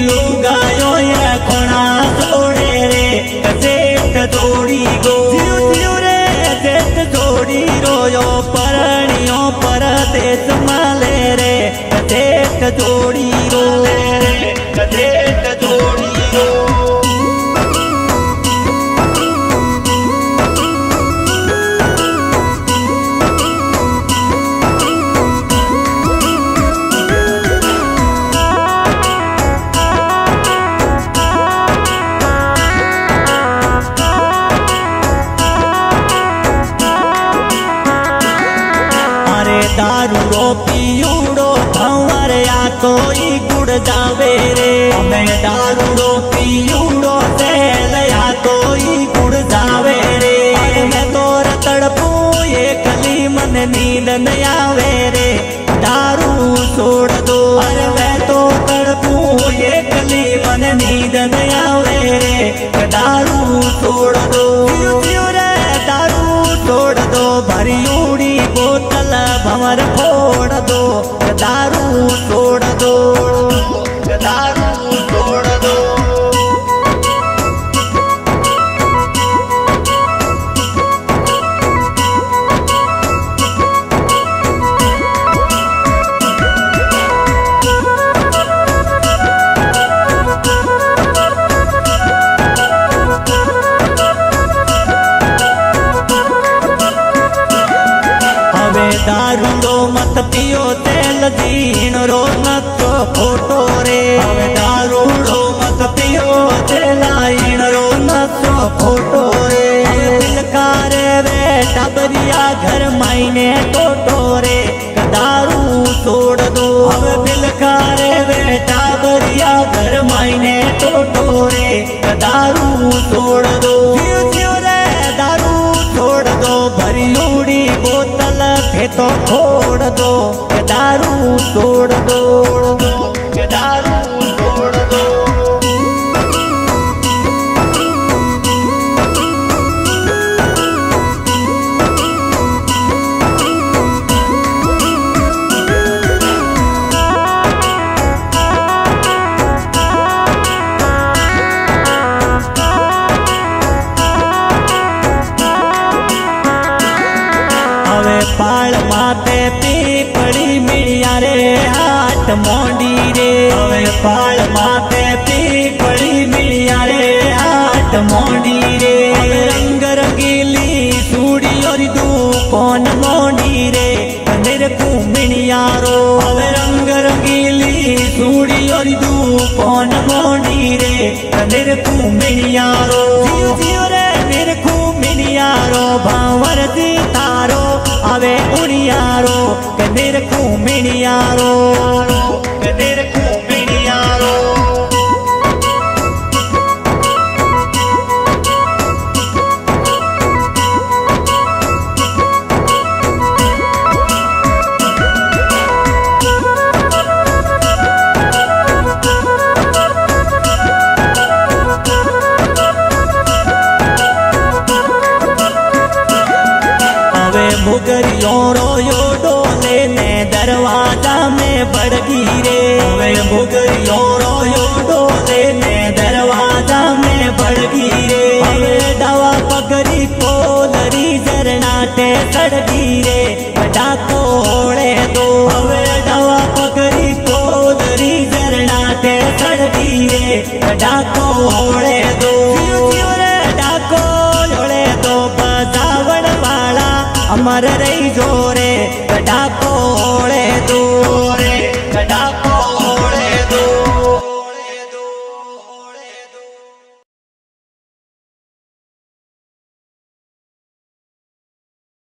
लुगायो या कोणा जोड़े रे जेठ जोड़ी गो रे जेठ जोड़ी रोयो परणियो परदेश माले रे जेठ जोड़ी रो रे जेठ जोड़ी रो। दारू रो पियूड़ो भंवर या कोई गुड़ जावे रे हमें दारू रो पियूड़ो तेल या कोई गुड़ जावे रे मैं तो तड़पू ये कली मन नींद न आवे रे दारू छोड़ दो अरे मैं तो तड़पू ये कली मन नींद न आवे रे दारू छोड़ दो रे दारू छोड़ दो भरी उड़ी बोतल भंवर फोड़ दो दारू छोड़ दो दारू छोड़ दो। दारू रो मत पियो तेल दीन रो नतो फोटो रे हमें दारू रो मत पियो तेलाइन रो नतो फोटो रे दिलकारे वे टबरिया घर मायने टोटो रे दारू छोड़ दो हमें दिलकारे वे टबरिया घर मायने टोटो रे दारू छोड़ दो रे दारू छोड़ दो भरी उड़ी बोतल तो छोड़ दो दारू छोड़ दो दारू छोड़ दो। पाल माते पीपड़ी मिया रे हाथ मोंडी रे हमें पाल माते पीपड़ी मिया रे हाथ मोंडी रे रंग रंगीली सूड़ी और दू कौन मोंडी रे मेरे कुमिनिया रो हमें रंग रंगीली सूड़ी और दू कौन मोंडी रे मेरे कुमिनिया रो जियो रे मेरे कुमिनिया रो भावर दी तारो अवे उड़ियारो के मेरे कुमिनियारो के मेरे कुमिनियारो। मुगरियों रोयो डोले ने दरवाजा में बड़गी रे हमें मुगरियों रोयो डोले ने दरवाजा में बड़गी रे हमें दवा पगड़ी कोलरी जरनाटे सड़गी रे डाको ओढ़े दो हमें दवा पगड़ी कोलरी जरनाटे सड़गी रे डाको ओढ़े दो डाको ओढ़े दो बजावड़ वाला अमर